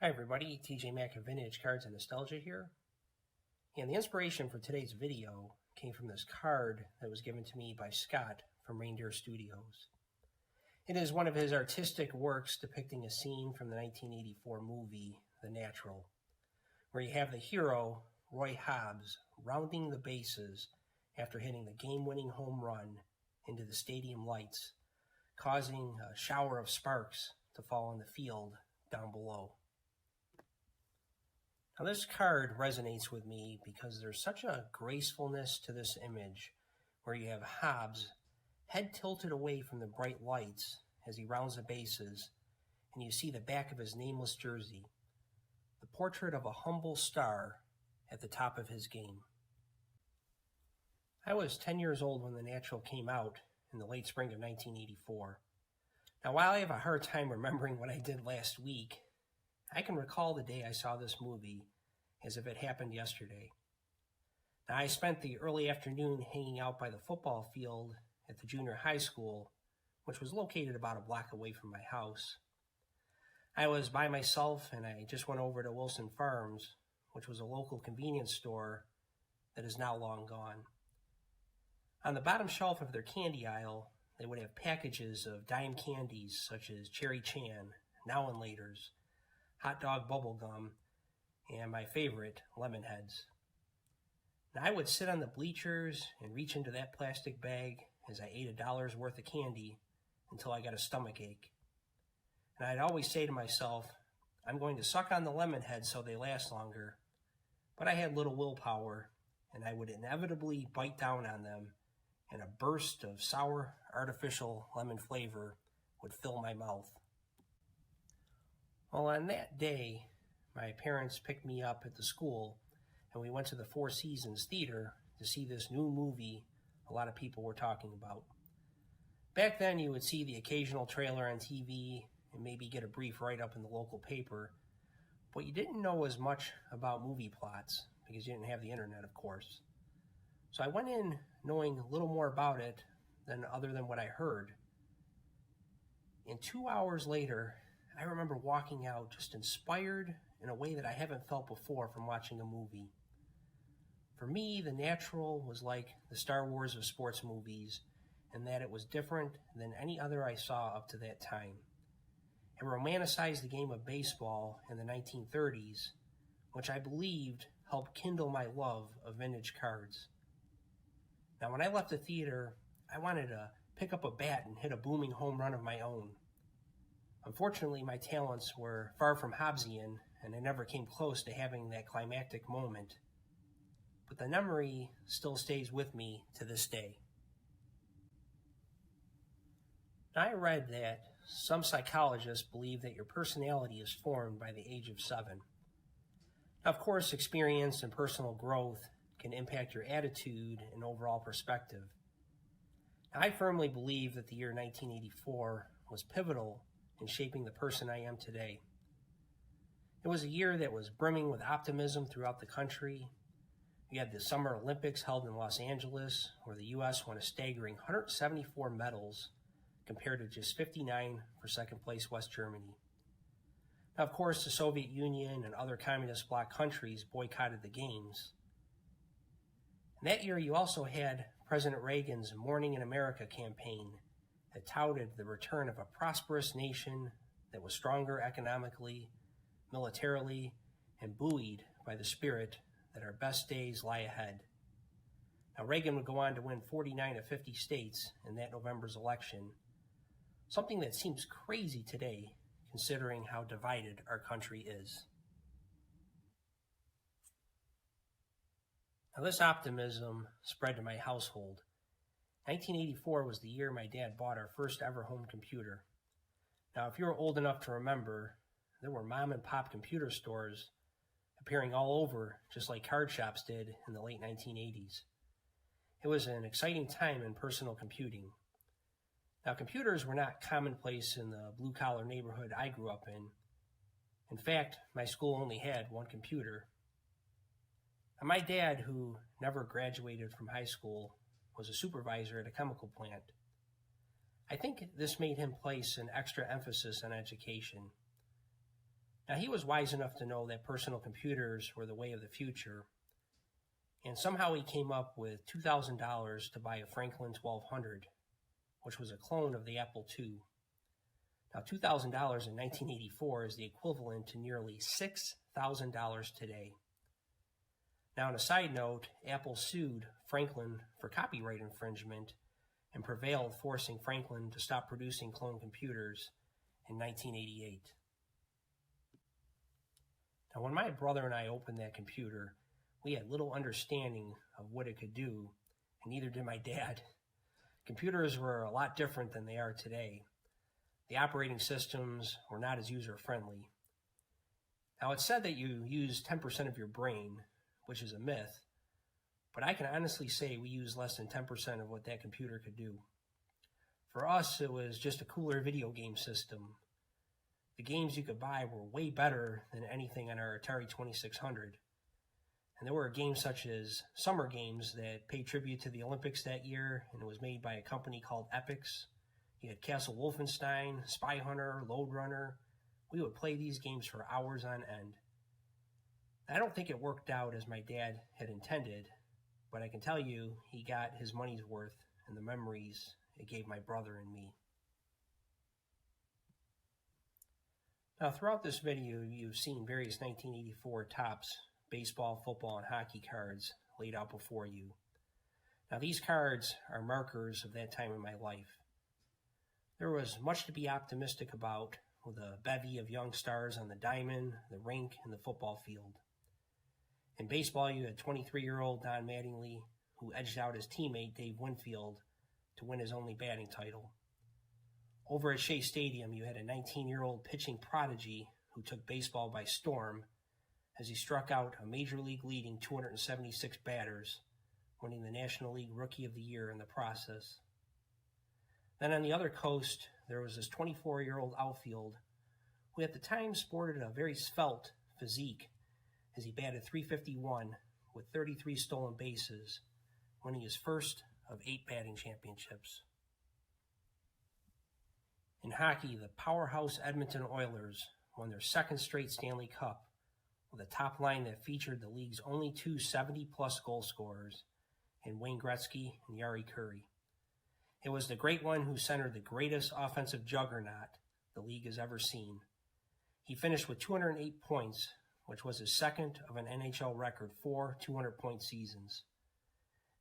Hi everybody, TJ Mack of Vintage Cards and Nostalgia here. And the inspiration for today's video came from this card that was given to me by Scott from Reindeer Studios. It is one of his artistic works depicting a scene from the 1984 movie, The Natural, where you have the hero, Roy Hobbs, rounding the bases after hitting the game-winning home run into the stadium lights, causing a shower of sparks to fall on the field down below. Now this card resonates with me because there's such a gracefulness to this image where you have Hobbs head tilted away from the bright lights as he rounds the bases, and you see the back of his nameless jersey, the portrait of a humble star at the top of his game. I was 10 years old when The Natural came out in the late spring of 1984. Now while I have a hard time remembering what I did last week, I can recall the day I saw this movie as if it happened yesterday. Now, I spent the early afternoon hanging out by the football field at the junior high school, which was located about a block away from my house. I was by myself and I just went over to Wilson Farms, which was a local convenience store that is now long gone. On the bottom shelf of their candy aisle, they would have packages of dime candies such as Cherry Chan, Now and Laters, Hot Dog Bubble Gum, and my favorite, Lemon Heads. Now, I would sit on the bleachers and reach into that plastic bag as I ate $1 worth of candy until I got a stomach ache. And I'd always say to myself, I'm going to suck on the lemon heads so they last longer. But I had little willpower, and I would inevitably bite down on them, and a burst of sour, artificial lemon flavor would fill my mouth. Well, on that day, my parents picked me up at the school, and we went to the Four Seasons Theater to see this new movie a lot of people were talking about. Back then, you would see the occasional trailer on TV and maybe get a brief write-up in the local paper, but you didn't know as much about movie plots because you didn't have the internet, of course. So I went in knowing a little more about it other than what I heard. And 2 hours later, I remember walking out just inspired in a way that I haven't felt before from watching a movie. For me, The Natural was like the Star Wars of sports movies in that it was different than any other I saw up to that time. It romanticized the game of baseball in the 1930s, which I believed helped kindle my love of vintage cards. Now, when I left the theater, I wanted to pick up a bat and hit a booming home run of my own. Unfortunately, my talents were far from Hobbesian, and I never came close to having that climactic moment. But the memory still stays with me to this day. I read that some psychologists believe that your personality is formed by the age of 7. Now, of course, experience and personal growth can impact your attitude and overall perspective. Now, I firmly believe that the year 1984 was pivotal in shaping the person I am today. It was a year that was brimming with optimism throughout the country. We had the Summer Olympics held in Los Angeles, where the U.S. won a staggering 174 medals compared to just 59 for second place West Germany. Now, of course, the Soviet Union and other communist bloc countries boycotted the games. And that year, you also had President Reagan's Morning in America campaign that touted the return of a prosperous nation that was stronger economically, militarily, and buoyed by the spirit that our best days lie ahead. Now, Reagan would go on to win 49 of 50 states in that November's election, something that seems crazy today considering how divided our country is. Now, this optimism spread to my household. 1984 was the year my dad bought our first ever home computer. Now, if you're old enough to remember, there were mom and pop computer stores appearing all over, just like card shops did in the late 1980s. It was an exciting time in personal computing. Now, computers were not commonplace in the blue-collar neighborhood I grew up in. In fact, my school only had one computer. And my dad, who never graduated from high school, was a supervisor at a chemical plant. I think this made him place an extra emphasis on education. Now, he was wise enough to know that personal computers were the way of the future, and somehow he came up with $2,000 to buy a Franklin 1200, which was a clone of the Apple II. Now, $2,000 in 1984 is the equivalent to nearly $6,000 today. Now, on a side note, Apple sued Franklin for copyright infringement and prevailed, forcing Franklin to stop producing clone computers in 1988. Now, when my brother and I opened that computer, we had little understanding of what it could do, and neither did my dad. Computers were a lot different than they are today. The operating systems were not as user-friendly. Now, it's said that you use 10% of your brain, which is a myth, but I can honestly say we use less than 10% of what that computer could do. For us, it was just a cooler video game system. The games you could buy were way better than anything on our Atari 2600. And there were games such as summer games that paid tribute to the Olympics that year, and it was made by a company called Epix. You had Castle Wolfenstein, Spy Hunter, Lode Runner. We would play these games for hours on end. I don't think it worked out as my dad had intended, but I can tell you he got his money's worth in the memories it gave my brother and me. Now, throughout this video, you've seen various 1984 Topps baseball, football, and hockey cards laid out before you. Now, these cards are markers of that time in my life. There was much to be optimistic about, with a bevy of young stars on the diamond, the rink, and the football field. In baseball, you had 23-year-old Don Mattingly, who edged out his teammate Dave Winfield to win his only batting title. Over at Shea Stadium, you had a 19-year-old pitching prodigy who took baseball by storm as he struck out a Major League leading 276 batters, winning the National League Rookie of the Year in the process. Then on the other coast, there was this 24-year-old outfield who at the time sported a very svelte physique as he batted .351 with 33 stolen bases, winning his first of 8 batting championships. In hockey, the powerhouse Edmonton Oilers won their second straight Stanley Cup with a top line that featured the league's only two 70-plus goal scorers in Wayne Gretzky and Jari Kurri. It was the great one who centered the greatest offensive juggernaut the league has ever seen. He finished with 208 points, which was his second of an NHL record 4 200-point seasons.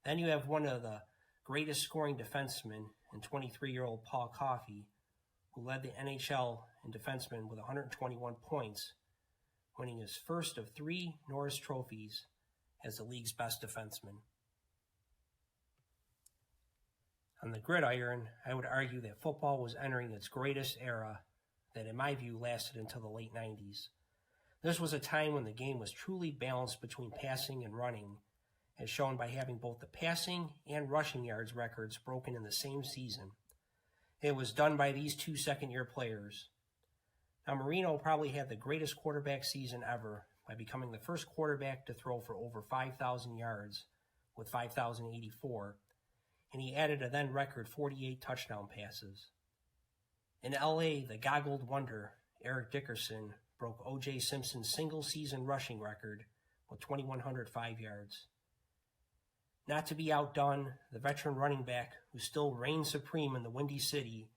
Then you have one of the greatest scoring defensemen in 23-year-old Paul Coffey, who led the NHL in defensemen with 121 points, winning his first of 3 Norris trophies as the league's best defenseman. On the gridiron, I would argue that football was entering its greatest era that, in my view, lasted until the late 90s. This was a time when the game was truly balanced between passing and running, as shown by having both the passing and rushing yards records broken in the same season. It was done by these two second-year players. Now, Marino probably had the greatest quarterback season ever by becoming the first quarterback to throw for over 5,000 yards with 5,084, and he added a then record 48 touchdown passes. In LA, the goggled wonder, Eric Dickerson, broke O.J. Simpson's single-season rushing record with 2,105 yards. Not to be outdone, the veteran running back who still reigned supreme in the Windy City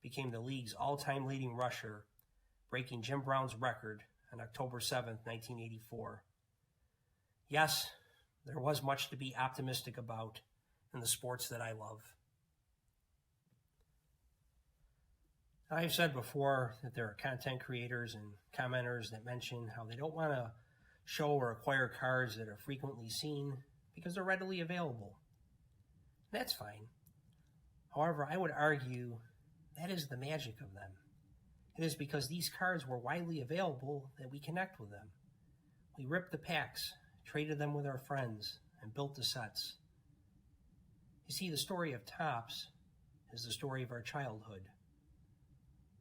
became the league's all-time leading rusher, breaking Jim Brown's record on October 7, 1984. Yes, there was much to be optimistic about in the sports that I love. I've said before that there are content creators and commenters that mention how they don't want to show or acquire cards that are frequently seen because they're readily available. That's fine. However, I would argue that is the magic of them. It is because these cards were widely available that we connect with them. We ripped the packs, traded them with our friends, and built the sets. You see, the story of Topps is the story of our childhood.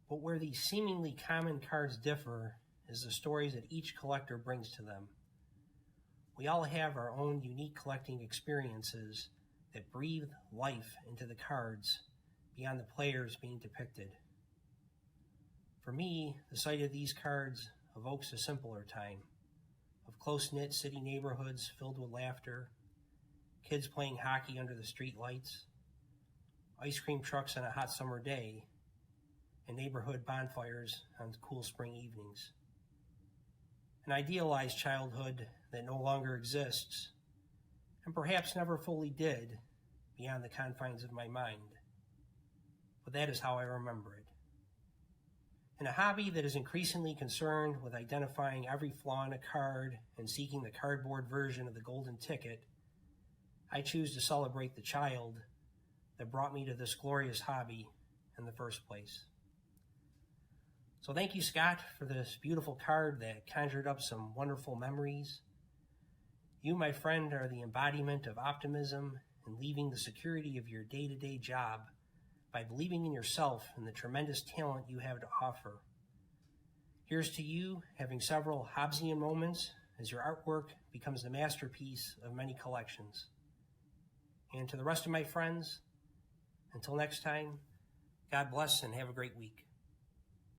But where these seemingly common cards differ is the stories that each collector brings to them. We all have our own unique collecting experiences that breathe life into the cards beyond the players being depicted. For me, the sight of these cards evokes a simpler time of close-knit city neighborhoods filled with laughter, kids playing hockey under the streetlights, ice cream trucks on a hot summer day, and neighborhood bonfires on cool spring evenings. An idealized childhood that no longer exists, and perhaps never fully did beyond the confines of my mind. But that is how I remember it. In a hobby that is increasingly concerned with identifying every flaw in a card and seeking the cardboard version of the golden ticket, I choose to celebrate the child that brought me to this glorious hobby in the first place. So thank you, Scott, for this beautiful card that conjured up some wonderful memories. You, my friend, are the embodiment of optimism and leaving the security of your day-to-day job by believing in yourself and the tremendous talent you have to offer. Here's to you having several Hobbesian moments as your artwork becomes the masterpiece of many collections. And to the rest of my friends, until next time, God bless and have a great week.